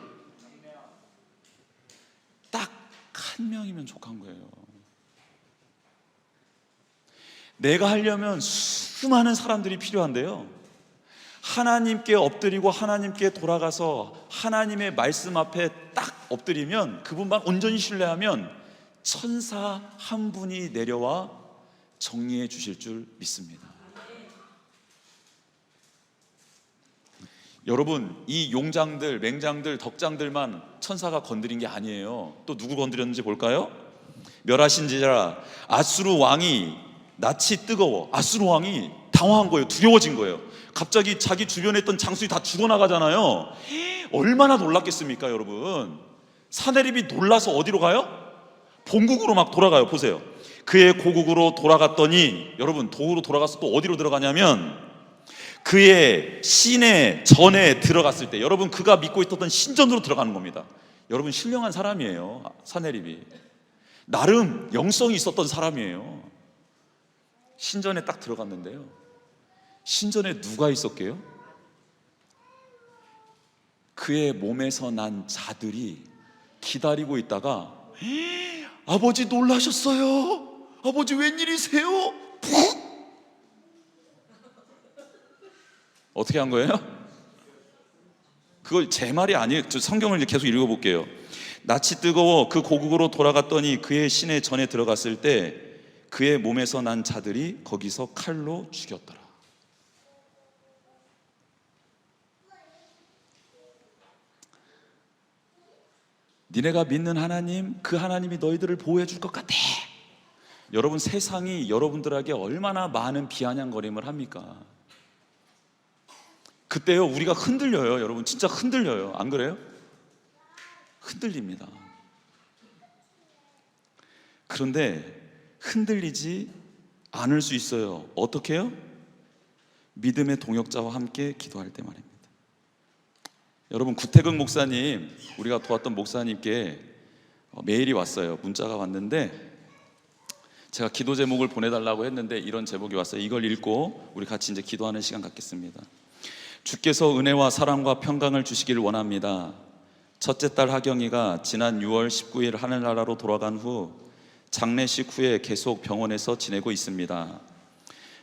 Speaker 1: 딱 한 명이면 족한 거예요. 내가 하려면 수많은 사람들이 필요한데요, 하나님께 엎드리고 하나님께 돌아가서 하나님의 말씀 앞에 딱 엎드리면, 그분만 온전히 신뢰하면 천사 한 분이 내려와 정리해 주실 줄 믿습니다. 여러분, 이 용장들, 맹장들, 덕장들만 천사가 건드린 게 아니에요. 또 누구 건드렸는지 볼까요? 멸하신지라. 아수르 왕이 낯이 뜨거워. 아수르 왕이 당황한 거예요. 두려워진 거예요. 갑자기 자기 주변에 있던 장수들이 다 죽어나가잖아요. 얼마나 놀랐겠습니까, 여러분? 사내립이 놀라서 어디로 가요? 본국으로 막 돌아가요. 보세요. 그의 고국으로 돌아갔더니, 여러분, 도구로 돌아가서 또 어디로 들어가냐면 그의 시내 전에 들어갔을 때, 여러분, 그가 믿고 있었던 신전으로 들어가는 겁니다. 여러분, 신령한 사람이에요. 사내립이 나름 영성이 있었던 사람이에요. 신전에 딱 들어갔는데요, 신전에 누가 있었게요? 그의 몸에서 난 자들이 기다리고 있다가 아버지 놀라셨어요. 아버지 웬일이세요? 어떻게 한 거예요? 그걸 제 말이 아니에요. 저 성경을 이제 계속 읽어볼게요. 낯이 뜨거워 그 고국으로 돌아갔더니 그의 시내 전에 들어갔을 때 그의 몸에서 난 자들이 거기서 칼로 죽였더라. 니네가 믿는 하나님, 그 하나님이 너희들을 보호해 줄 것 같아. 여러분, 세상이 여러분들에게 얼마나 많은 비아냥거림을 합니까? 그때요 우리가 흔들려요. 여러분 진짜 흔들려요. 안 그래요? 흔들립니다. 그런데 흔들리지 않을 수 있어요. 어떻게 해요? 믿음의 동역자와 함께 기도할 때 말입니다. 여러분, 구태근 목사님, 우리가 도왔던 목사님께 메일이 왔어요. 문자가 왔는데 제가 기도 제목을 보내달라고 했는데 이런 제목이 왔어요. 이걸 읽고 우리 같이 이제 기도하는 시간 갖겠습니다. 주께서 은혜와 사랑과 평강을 주시길 원합니다. 첫째 딸 하경이가 지난 6월 19일 하늘나라로 돌아간 후 장례식 후에 계속 병원에서 지내고 있습니다.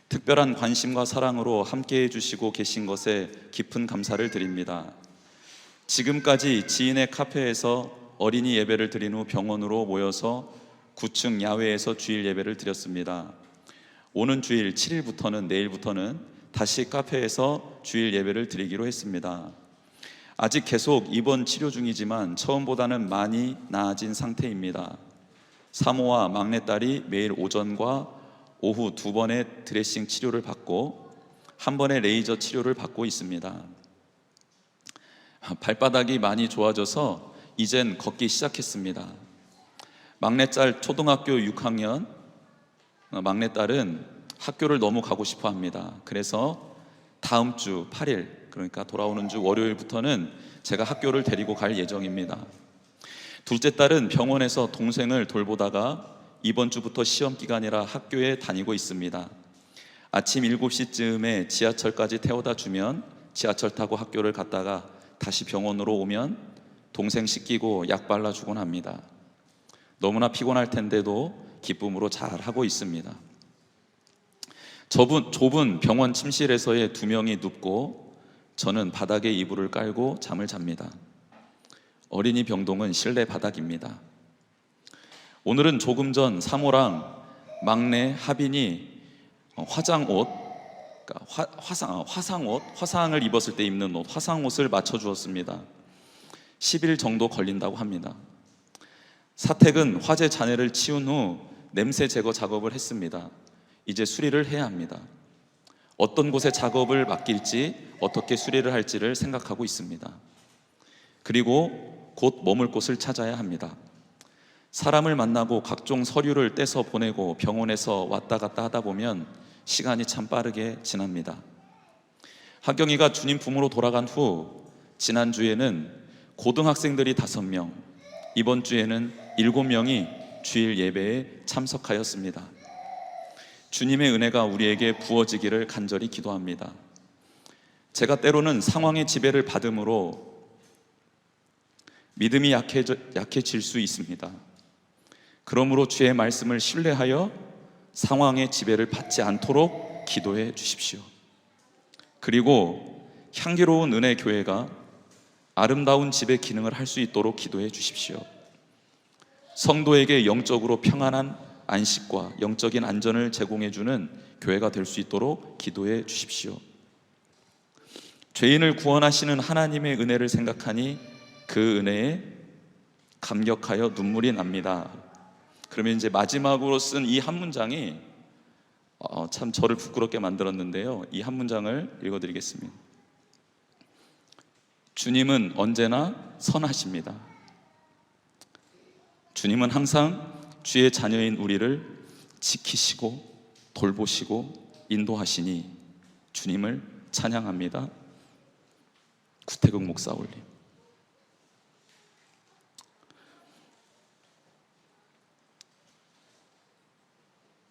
Speaker 1: 특별한 관심과 사랑으로 함께해 주시고 계신 것에 깊은 감사를 드립니다. 지금까지 지인의 카페에서 어린이 예배를 드린 후 병원으로 모여서 9층 야외에서 주일 예배를 드렸습니다. 오는 주일 7일부터는 내일부터는 다시 카페에서 주일 예배를 드리기로 했습니다. 아직 계속 입원 치료 중이지만 처음보다는 많이 나아진 상태입니다. 사모와 막내딸이 매일 오전과 오후 2번의 드레싱 치료를 받고 1번의 레이저 치료를 받고 있습니다. 발바닥이 많이 좋아져서 이젠 걷기 시작했습니다. 막내딸 초등학교 6학년, 막내딸은 학교를 너무 가고 싶어 합니다. 그래서 다음 주 8일, 그러니까 돌아오는 주 월요일부터는 제가 학교를 데리고 갈 예정입니다. 둘째 딸은 병원에서 동생을 돌보다가 이번 주부터 시험 기간이라 학교에 다니고 있습니다. 아침 7시쯤에 지하철까지 태워다 주면 지하철 타고 학교를 갔다가 다시 병원으로 오면 동생 씻기고 약 발라주곤 합니다. 너무나 피곤할 텐데도 기쁨으로 잘 하고 있습니다. 좁은 병원 침실에서의 2명이 눕고 저는 바닥에 이불을 깔고 잠을 잡니다. 어린이 병동은 실내 바닥입니다. 오늘은 조금 전 사모랑 막내 하빈이 화장옷, 그러니까 화상옷, 화상을 입었을 때 입는 옷, 화상옷을 맞춰주었습니다. 10일 정도 걸린다고 합니다. 사택은 화재 잔해를 치운 후 냄새 제거 작업을 했습니다. 이제 수리를 해야 합니다. 어떤 곳에 작업을 맡길지, 어떻게 수리를 할지를 생각하고 있습니다. 그리고 곧 머물 곳을 찾아야 합니다. 사람을 만나고 각종 서류를 떼서 보내고 병원에서 왔다 갔다 하다 보면 시간이 참 빠르게 지납니다. 하경이가 주님 품으로 돌아간 후 지난주에는 고등학생들이 5명, 이번 주에는 7명이 주일 예배에 참석하였습니다. 주님의 은혜가 우리에게 부어지기를 간절히 기도합니다. 제가 때로는 상황의 지배를 받음으로 믿음이 약해질 수 있습니다. 그러므로 주의 말씀을 신뢰하여 상황의 지배를 받지 않도록 기도해 주십시오. 그리고 향기로운 은혜 교회가 아름다운 집의 기능을 할 수 있도록 기도해 주십시오. 성도에게 영적으로 평안한 안식과 영적인 안전을 제공해주는 교회가 될 수 있도록 기도해 주십시오. 죄인을 구원하시는 하나님의 은혜를 생각하니 그 은혜에 감격하여 눈물이 납니다. 그러면 이제 마지막으로 쓴 이 한 문장이 참 저를 부끄럽게 만들었는데요. 이 한 문장을 읽어드리겠습니다. 주님은 언제나 선하십니다. 주님은 항상 주의 자녀인 우리를 지키시고 돌보시고 인도하시니 주님을 찬양합니다. 구태국 목사 올림.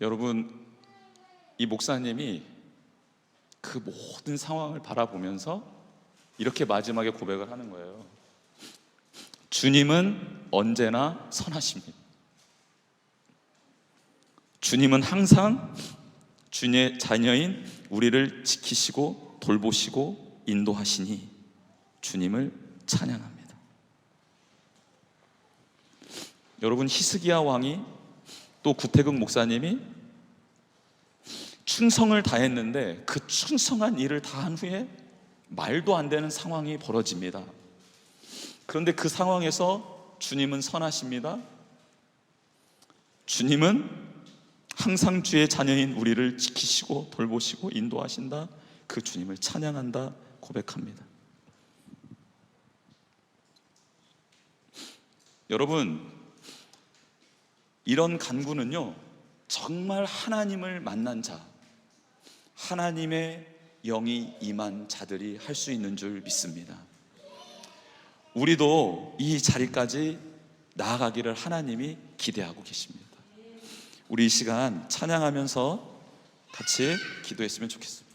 Speaker 1: 여러분, 이 목사님이 그 모든 상황을 바라보면서 이렇게 마지막에 고백을 하는 거예요. 주님은 언제나 선하십니다. 주님은 항상 주님의 자녀인 우리를 지키시고 돌보시고 인도하시니 주님을 찬양합니다. 여러분, 히스기야 왕이 또 구태국 목사님이 충성을 다했는데 그 충성한 일을 다한 후에 말도 안 되는 상황이 벌어집니다. 그런데 그 상황에서 주님은 선하십니다. 주님은 항상 주의 자녀인 우리를 지키시고 돌보시고 인도하신다. 그 주님을 찬양한다 고백합니다. 여러분, 이런 간구는요, 정말 하나님을 만난 자, 하나님의 영이 임한 자들이 할 수 있는 줄 믿습니다. 우리도 이 자리까지 나아가기를 하나님이 기대하고 계십니다. 우리 이 시간 찬양하면서 같이 기도했으면 좋겠습니다.